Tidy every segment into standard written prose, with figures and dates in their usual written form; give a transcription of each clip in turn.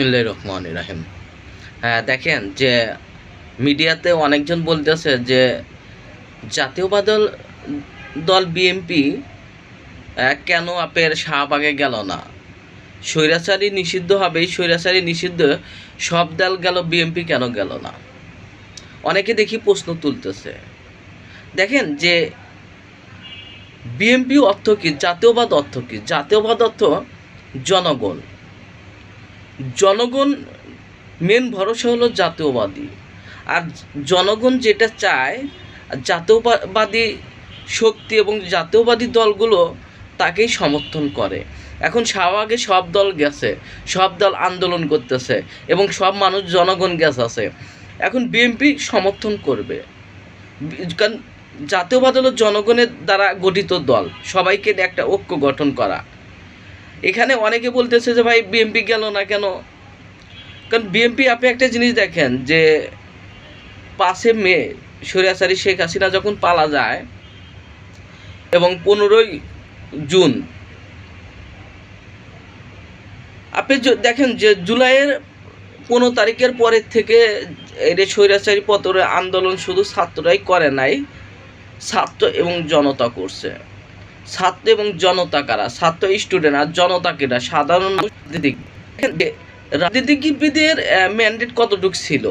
রহমানির রাহিম। হ্যাঁ, দেখেন যে মিডিয়াতে অনেকজন বলতেছে যে জাতীয়বাদী দল বিএনপি কেন আপনার শাহবাগে গেল না, স্বৈরাচারী নিষিদ্ধ হবে, স্বৈরাচারী নিষিদ্ধ সব দল গেল, বিএনপি কেন গেল না? অনেকে দেখি প্রশ্ন তুলতেছে। দেখেন যে বিএনপি অর্থ কি, জাতীয়বাদ অর্থ কি? জাতীয়বাদ অর্থ জনগণ। জনগণ মেন ভরসা হলো জাতীয়বাদী। আর জনগণ যেটা চায়, জাতীয়বাদী শক্তি এবং জাতীয়বাদী দলগুলো তাকেই সমর্থন করে। এখন শাহবাগে সব দল গেছে, সব দল আন্দোলন করতেছে এবং সব মানুষ জনগণ গেছে আছে। এখন বিএনপি সমর্থন করবে, কারণ জাতীয়বাদ হলো জনগণের দ্বারা গঠিত দল, সবাইকে একটা ঐক্য গঠন করা। এখানে অনেকে বলতেছে যে ভাই বিএনপি গেল না কেন? কারণ বিএনপি, আপনি একটা জিনিস দেখেন যে 5 মে স্বৈরাচারী শেখ হাসিনা যখন পালা যায় এবং 15 জুন আপনি দেখেন যে জুলাইয়ের 15 তারিখের পরের থেকে এটা স্বৈরাচারী পতনের আন্দোলন শুধু ছাত্ররাই করে নাই, ছাত্র এবং জনতা করছে। ছাত্র এবং জনতা কারা? ছাত্র স্টুডেন্ট, আর জনতা কেটা? সাধারণ রাজনীতিবিদদের ম্যান্ডেট কতটুকু ছিল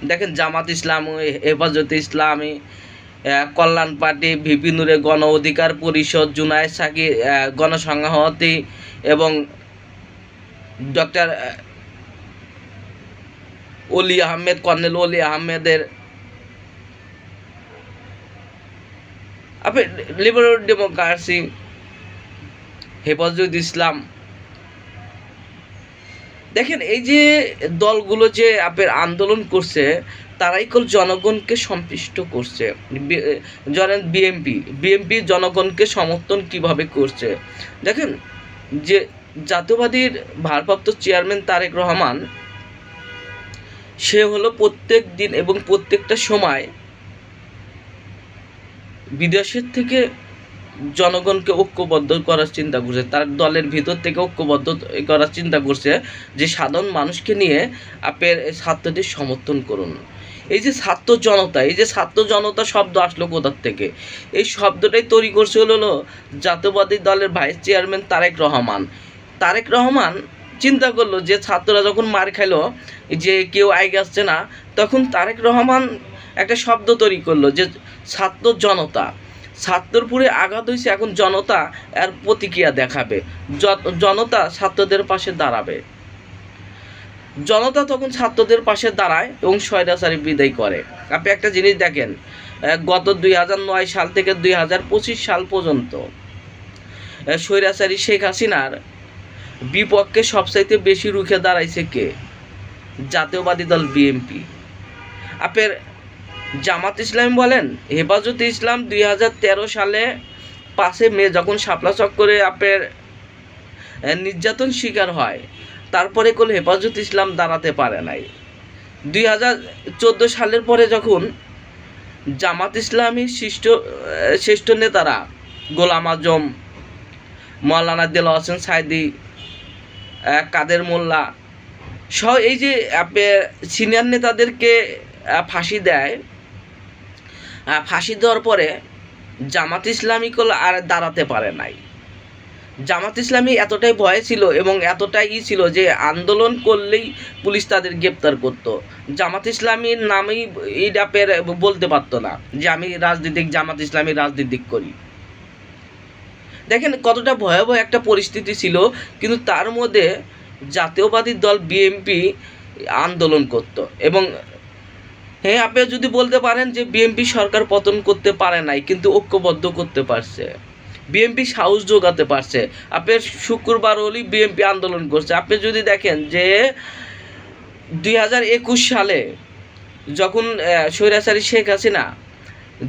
দেখেন। জামাত ইসলাম, হেফাজতে ইসলামী, কল্যাণ পার্টি, ভিপি নুরে গণ অধিকার পরিষদ, জুনায়েদ সাকি গণসংহতি এবং ডক্টর অলি আহমেদ, কর্নেল অলি আহমেদের আপনি লিবারেল ডেমোক্রেসি, হেফাজত ইসলাম। দেখেন এই যে দলগুলো যে আপনার আন্দোলন করছে, তারাই কেবল জনগণকে সন্তুষ্ট করছে। ধরেন বিএনপি জনগণকে সমর্থন কিভাবে করছে দেখেন যে জাতীয়বাদীর ভারপ্রাপ্ত চেয়ারম্যান তারেক রহমান, সে হলো প্রত্যেক দিন এবং প্রত্যেকটা সময় বিদেশের থেকে জনগণকে ঐক্যবদ্ধ করার চিন্তা করছে, তার দলের ভিতর থেকে ঐক্যবদ্ধ করার চিন্তা করছে যে সাধারণ মানুষকে নিয়ে আপনার ছাত্রদের সমর্থন করুন। এই যে ছাত্র জনতা, এই যে ছাত্র জনতা শব্দ আসলো কোথার থেকে? এই শব্দটাই তৈরি করছে হলো জাতীয়বাদী দলের ভাইস চেয়ারম্যান তারেক রহমান চিন্তা করলো যে ছাত্ররা যখন মার খাইলো, যে কেউ আগে আসছে না, তখন তারেক রহমান একটা শব্দ তৈরি করলো যে ছাত্র জনতা। ছাত্রপুরে আঘাত হয়েছে, এখন জনতা এর প্রতিক্রিয়া দেখাবে, জনতা ছাত্রদের পাশে দাঁড়াবে। জনতা তখন ছাত্রদের পাশে দাঁড়ায় এবং স্বৈরাচারী বিদায় করে। আপনি একটা জিনিস দেখেন, গত 2009 সাল থেকে 2025 সাল পর্যন্ত স্বৈরাচারী শেখ হাসিনার বিপক্ষে সবচাইতে বেশি রুখে দাঁড়াইছে কে? জাতীয়বাদী দল বিএনপি। আপনার জামাত ইসলাম বলেন, হেফাজতে ইসলাম 2013 সালে 5 মে যখন শাপলা চক্করে আপনার নির্যাতন শিকার হয়, তারপরে কোন হেফাজত ইসলাম দাঁড়াতে পারে নাই। 2014 সালের পরে যখন জামাত ইসলামী শ্রেষ্ঠ নেতারা গোলাম আজম, মৌলানা দেলোয়ার হোসেন সাইদি, কাদের মোল্লা সহ এই যে আপনার সিনিয়র নেতাদেরকে ফাঁসি দেয়, ফাঁসি দেওয়ার পরে জামাত ইসলামী আর দাঁড়াতে পারে নাই। জামাত ইসলামী এতটাই ভয় ছিল এবং এতটাই ছিল যে আন্দোলন করলেই পুলিশ তাদের গ্রেপ্তার করতো। জামাত ইসলামীর নামেই এই ডাপের বলতে পারতো না যে আমি জামাত ইসলামী রাজনীতিক করি। দেখেন কতটা ভয়াবহ একটা পরিস্থিতি ছিল, কিন্তু তার মধ্যে জাতীয়বাদী দল বিএনপি আন্দোলন করত। এবং হ্যাঁ, আপনি যদি বলতে পারেন যে বিএনপি সরকার পতন করতে পারে নাই, কিন্তু ঐক্যবদ্ধ করতে পারছে, বিএনপি সাহস যোগাতে পারছে। আপনার শুক্রবার হলেই বিএনপি আন্দোলন করছে। আপনি যদি দেখেন যে 2021 সালে যখন স্বৈরাচারী শেখ হাসিনা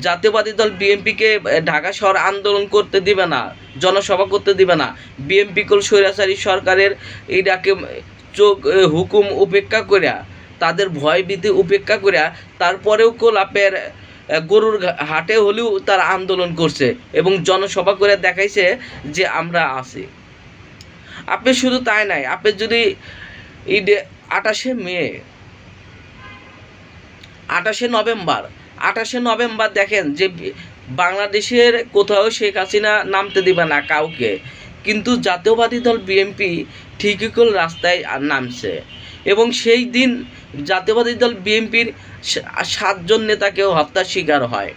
জাতীয়বাদী দল বিএনপিকে ঢাকা শহর আন্দোলন করতে দিবে না, জনসভা করতে দিবে না, বিএনপি কোল স্বৈরাচারী সরকারের এইটাকে চোখ হুকুম উপেক্ষা করিয়া, তাদের ভয় ভীতি উপেক্ষা করিয়া, তারপরেও কোল আপনার গরুর হাটে হলেও তারা আন্দোলন করছে এবং জনসভা করে দেখাইছে যে আমরা আছি। আপনি শুধু তাই নাই, আপনি যদি 28 মে 28 নভেম্বর দেখেন যে বাংলাদেশের কোথাও শেখ হাসিনা নামতে দিবে না কাউকে, কিন্তু জাতীয়বাদী দল বিএনপি ঠিকই করে রাস্তায় নামছে। এবং সেই দিন জাতীয়বাদী দল বিএনপির 7 জন নেতাকেও হত্যার শিকার হয়।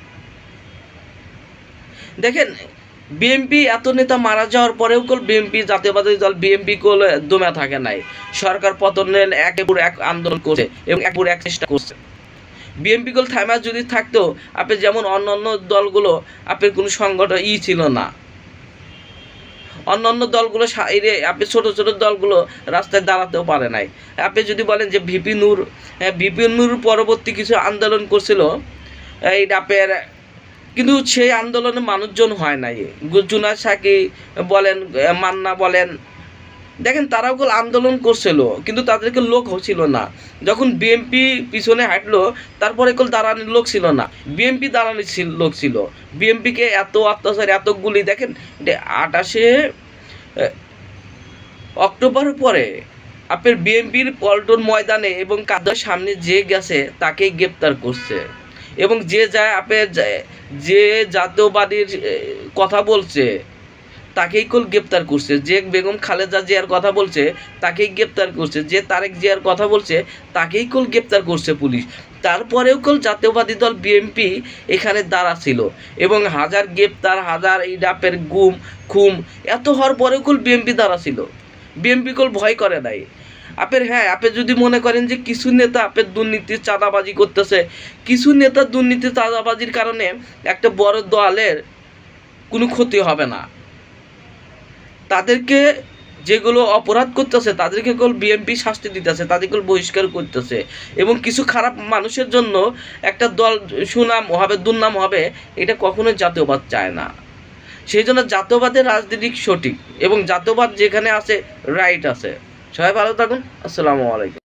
দেখেন বিএনপি এত নেতা মারা যাওয়ার পরেও বিএনপি জাতীয়বাদী দল বিএনপি দমে থাকে নাই, সরকার পতনের এক আন্দোলন করছে এবং এক চেষ্টা করছে। বিএনপি থামা যদি থাকতো, আপনি যেমন অন্যান্য দলগুলো আপনার কোনো সংগঠন ছিল না, অন্যান্য দলগুলো আপনি ছোট ছোট দলগুলো রাস্তায় দাঁড়াতেও পারে নাই। আপনি যদি বলেন যে ভিপি নূর পরবর্তী কিছু আন্দোলন করছিল এই আপনার, কিন্তু সেই আন্দোলনে মানুষজন হয় নাই। জুনায়েদ সাকি বলেন, মান্না বলেন, দেখেন তারাও আন্দোলন করছিল কিন্তু তাদেরকে লোক ছিল না। যখন বিএনপি পিছনে হাঁটলো তারপরে দাঁড়ানোর লোক ছিল না, বিএনপি দাঁড়ানোর লোক ছিল। বিএনপিকে এত অত্যাচার এত গুলি, দেখেন 28 অক্টোবর পরে আপনার বিএনপির পল্টন ময়দানে এবং কাদের সামনে যে গেছে তাকেই গ্রেপ্তার করছে। এবং যে যায় আপনার যে জাতীয়বাদীর কথা বলছে তাকেই গ্রেপ্তার করছে, যে বেগম খালেদা জিয়ার কথা বলছে তাকেই গ্রেপ্তার করছে, যে তারেক জিয়ার কথা বলছে তাকেই গ্রেপ্তার করছে পুলিশ। তারপরেও জাতীয়বাদী দল বিএনপি এখানে দাঁড়া ছিল এবং হাজার গ্রেপ্তার, হাজার এই ডাপের গুম খুম এত হওয়ার পরেও বিএনপি দাঁড়া ছিল। বিএনপি ভয় করে নাই। আপনি যদি মনে করেন যে কিছু নেতা আপনার দুর্নীতি চাঁদাবাজি করতেছে, কিছু নেতা দুর্নীতি চাঁদাবাজির কারণে একটা বড় দলের কোনো ক্ষতি হবে না, তাদেরকে যেগুলো অপরাধ করতেছে তাদেরকে বিএনপি শাস্তি দিতেছে, তাদেরকে বহিষ্কার করতেছে। এবং কিছু খারাপ মানুষের জন্য একটা দল সুনাম হবে, দুর্নাম হবে, এটা কখনোই জাতীয়বাদ চায় না। সেই জন্য জাতীয়বাদের রাজনীতি সঠিক এবং জাতীয়বাদ যেখানে আছে রাইট আছে। সবাই ভালো থাকুন। আসসালামু আলাইকুম।